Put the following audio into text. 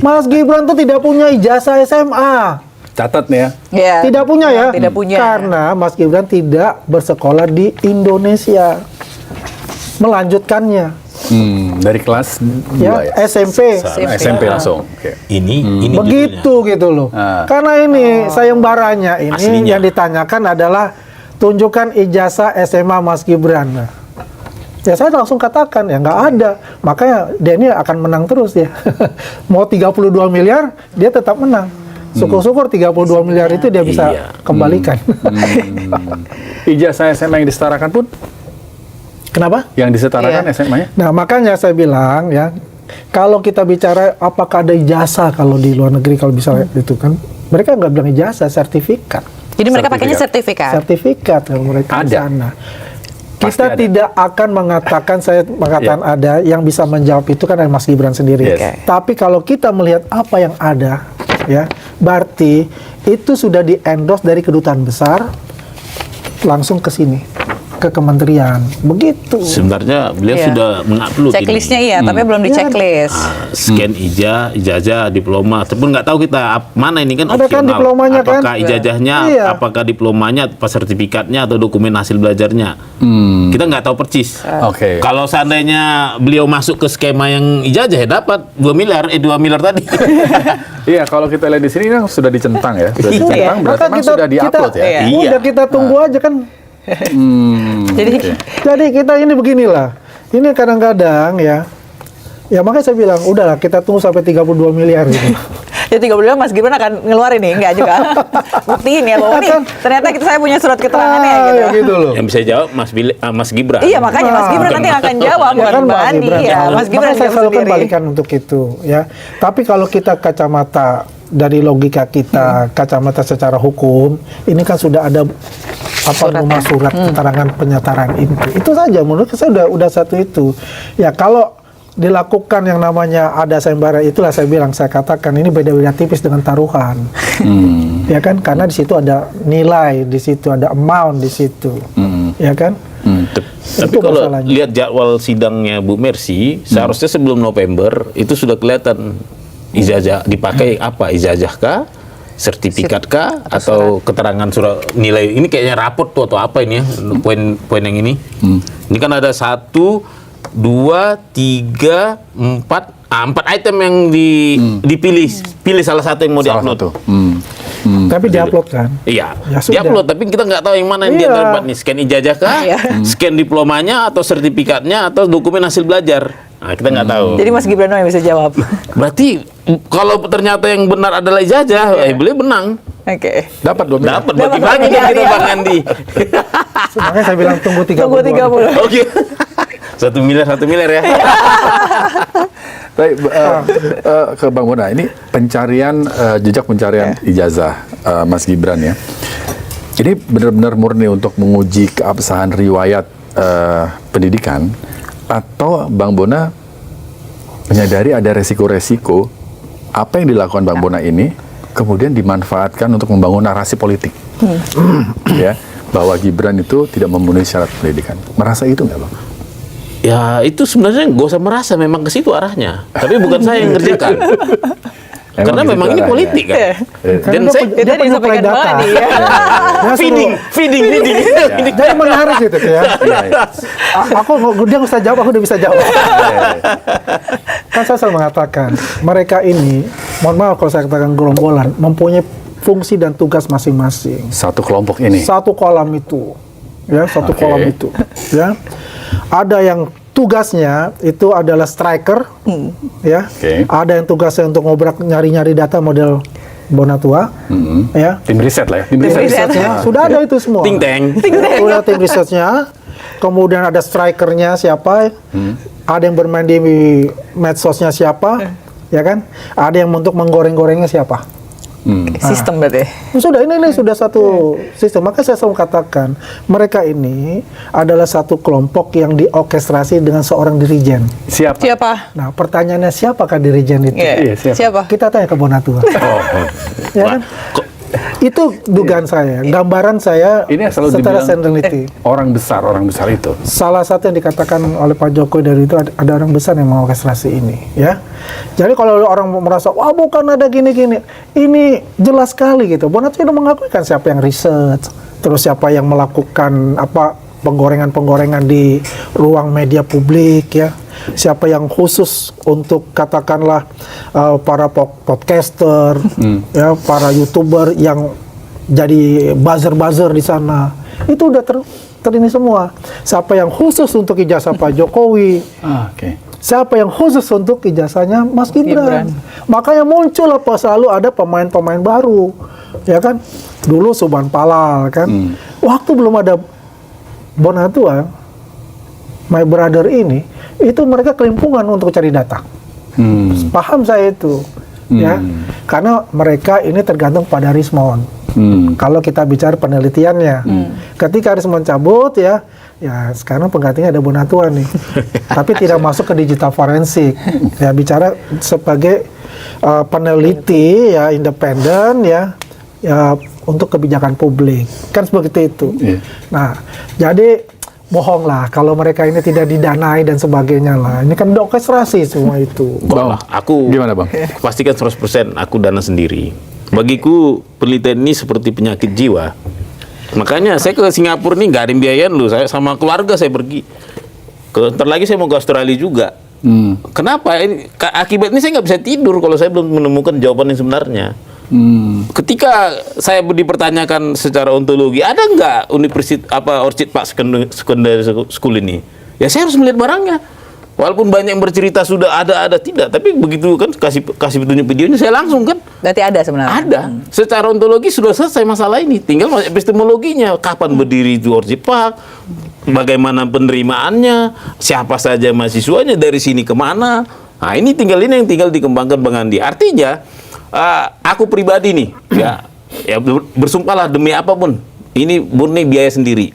Mas Gibran tuh tidak punya ijazah SMA. Catat nih ya. Ya. Tidak punya ya? Tidak punya. Karena Mas Gibran tidak bersekolah di Indonesia. Melanjutkannya. Dari kelas Ya, 2 ya? SMP. SMP langsung. Oke. Ini Begitu gitu loh. Karena ini sayembaranya ini Aslinya. yang ditanyakan adalah tunjukkan ijazah SMA Mas Gibran. Nah, ya saya langsung katakan ya nggak ada. Makanya Denny akan menang terus ya. Mau 32 miliar dia tetap menang. Syukur-syukur 32 miliar itu dia bisa Iya. kembalikan. Ijazah SMA yang disetarakan pun? Kenapa? Yang disetarakan Iya. SMA-nya? Nah, makanya saya bilang ya, kalau kita bicara apakah ada ijazah kalau di luar negeri kalau bisa itu kan, mereka nggak bilang ijazah, sertifikat. Jadi mereka pakainya sertifikat. Sertifikat kalau mereka di Ada. sana. Pasti Kita ada. tidak akan mengatakan, saya mengatakan ada, yang bisa menjawab itu kan Mas Gibran sendiri. Yes. Oke. Tapi kalau kita melihat apa yang ada, ya, berarti itu sudah di-endorse dari kedutaan besar langsung ke sini, ke kementerian. Begitu. sebenarnya beliau Iya. sudah mengupload Checklistnya ini. iya, tapi belum di checklist. Scan ijazah, diploma. Tapi nggak tahu kita mana ini kan Ada kan opsional. diplomanya kan? Apakah ijazahnya, Iya. apakah diplomanya, apa sertifikatnya atau dokumen hasil belajarnya. Kita nggak tahu persis. Oke. Kalau seandainya beliau masuk ke skema yang ijazah ya dapat 2 miliar tadi. Iya, kalau kita lihat di sini kan sudah dicentang ya. Sudah dicentang berarti Maka memang sudah di-upload ya. Iya. Iya. Udah kita tunggu aja kan. Jadi Jadi kita ini beginilah. Ini kadang-kadang ya. Ya makanya saya bilang, udahlah kita tunggu sampai 32 miliar gitu. ya 32 Mas Gibran akan ngeluarin nih, enggak juga. Buktiin ya bahwa nih ternyata saya punya surat keterangannya gitu. Ya gitu loh. Yang bisa jawab Mas Gibran. Iya, makanya Mas Gibran nanti yang akan jawab, Ya bukan kan Mbak Mas Andi. Gibran. Ya, Mas Gibran Makanya saya jawab selalu sendiri. kembalikan untuk itu ya. Tapi kalau kita kacamata dari logika kita, kacamata secara hukum, ini kan sudah ada rumah surat keterangan penyetaraan itu saja menurut saya udah satu itu. Ya kalau dilakukan yang namanya ada sayembara, itulah saya bilang, saya katakan ini beda-beda tipis dengan taruhan. Ya kan, karena di situ ada nilai, di situ ada amount di situ. Ya kan? Tapi Itu kalau masalahnya. lihat jadwal sidangnya Bu Mercy, seharusnya sebelum November itu sudah kelihatan ijazah dipakai apa, ijazah kah, sertifikat kah, atau keterangan surat nilai. Ini kayaknya raport tuh atau apa ini ya, poin yang ini. Ini kan ada 1, 2, 3, 4 item yang dipilih. Pilih salah satu yang mau Salah diupload. satu. Tapi diupload kan? Iya, Ya sudah. diupload, tapi kita nggak tahu yang mana yang dia Iya. dapat nih. Scan ijazah kah, Iya. scan diplomanya, atau sertifikatnya, atau dokumen hasil belajar. Nah, kita nggak tahu. Jadi Mas Gibran yang bisa jawab. Berarti kalau ternyata yang benar adalah ijazah, beliau menang. Oke. Dapat 2 miliar. Dapat Dapat bagi-bagi bagi-bagi, kita ya. Bang Andi. Makanya saya bilang tunggu 30. Tunggu 30. Oke. 1 miliar ya. Baik, ke Bang Bona, ini pencarian jejak pencarian ijazah Mas Gibran ya. Ini benar-benar murni untuk menguji keabsahan riwayat pendidikan, atau Bang Bona menyadari ada resiko-resiko apa yang dilakukan Bang Bona ini kemudian dimanfaatkan untuk membangun narasi politik, ya, bahwa Gibran itu tidak memenuhi syarat pendidikan. Merasa itu nggak, Bang? Ya itu sebenarnya nggak usah merasa, memang ke situ arahnya. Tapi bukan saya yang ngerjakan. Karena di situ memang ini arahnya. politik kan. Dan Karena saya Itu dia disampaikan penyuplai data. Mbak Andi ya. Dia feeding. Jadi menarik gitu ya. Iya, iya. Dia nggak usah jawab, aku udah bisa jawab. Kan saya selalu mengatakan, mereka ini, mohon maaf kalau saya katakan gerombolan, mempunyai fungsi dan tugas masing-masing. Satu kelompok ini. Satu kolam itu, ya, satu Oke. kolam itu, ya. Ada yang tugasnya itu adalah striker, ya. Oke. Ada yang tugasnya untuk ngobrak nyari-nyari data model Bonatua, ya. Tim riset lah ya. Tim riset. Risetnya sudah ada itu semua. Ting Teng. Udah tim risetnya. Kemudian ada strikernya siapa, ada yang bermain di medsosnya siapa, ya kan? Ada yang untuk menggoreng-gorengnya siapa. Sistem berarti. Sudah ini sudah satu sistem. Maka saya selalu katakan mereka ini adalah satu kelompok yang diorkestrasi dengan seorang dirijen. Siapa? Siapa? Nah pertanyaannya siapakah dirijen itu? Iya. Iya, siapa? Siapa? Kita tanya ke Bonatua. Oh, Ya kan? Itu dugaan saya, gambaran saya Ini yang selalu secara dibilang seniority. orang besar itu. Salah satu yang dikatakan oleh Pak Jokowi dari itu ada orang besar yang mengorkestrasi ini, ya. Jadi kalau orang merasa wah bukan ada gini-gini, ini jelas sekali gitu. Bonat sudah mengakui kan siapa yang research, terus siapa yang melakukan apa penggorengan-penggorengan di ruang media publik, ya. Siapa yang khusus untuk katakanlah para podcaster, ya, para YouTuber yang jadi buzzer-buzzer di sana. Itu udah ini semua. Siapa yang khusus untuk ijazah Pak Jokowi? Oke. Siapa yang khusus untuk ijazahnya Mas Gibran? Makanya muncul apa selalu ada pemain-pemain baru, ya kan? Dulu Subhan Palal kan. Waktu belum ada Bonatua, My Brother ini, itu mereka kelimpungan untuk cari data. Paham saya itu, ya. Karena mereka ini tergantung pada Rismond. Kalau kita bicara penelitiannya, ketika Rismond cabut, ya sekarang penggantinya ada Bonatua nih. Tapi tidak masuk ke digital forensik. Ya bicara sebagai peneliti, ya independen, ya untuk kebijakan publik. Kan seperti itu. Nah, jadi bohong lah kalau mereka ini tidak didanai dan sebagainya lah. Ini kan orkestrasi semua itu. Bang, aku gimana Bang? Pastikan 100% aku dana sendiri. Bagiku penelitian ini seperti penyakit jiwa. Makanya saya ke Singapura nih nggak ada biayaan loh. Saya sama keluarga saya pergi. Ntar lagi saya mau ke Australia juga. Kenapa? Akibat ini saya nggak bisa tidur kalau saya belum menemukan jawaban yang sebenarnya. Ketika saya dipertanyakan secara ontologi, ada nggak universitas Orchid Park Secondary School ini? Ya saya harus melihat barangnya. Walaupun banyak yang bercerita sudah ada tidak, tapi begitu kan kasih petunjuk videonya saya langsung kan. Berarti ada sebenarnya. Ada. Secara ontologi sudah selesai masalah ini. Tinggal epistemologinya, kapan berdiri itu Orchid Park, bagaimana penerimaannya, siapa saja mahasiswanya, dari sini kemana. Nah ini yang tinggal dikembangkan Bang Andi. Artinya aku pribadi nih, ya bersumpahlah demi apapun, ini murni biaya sendiri.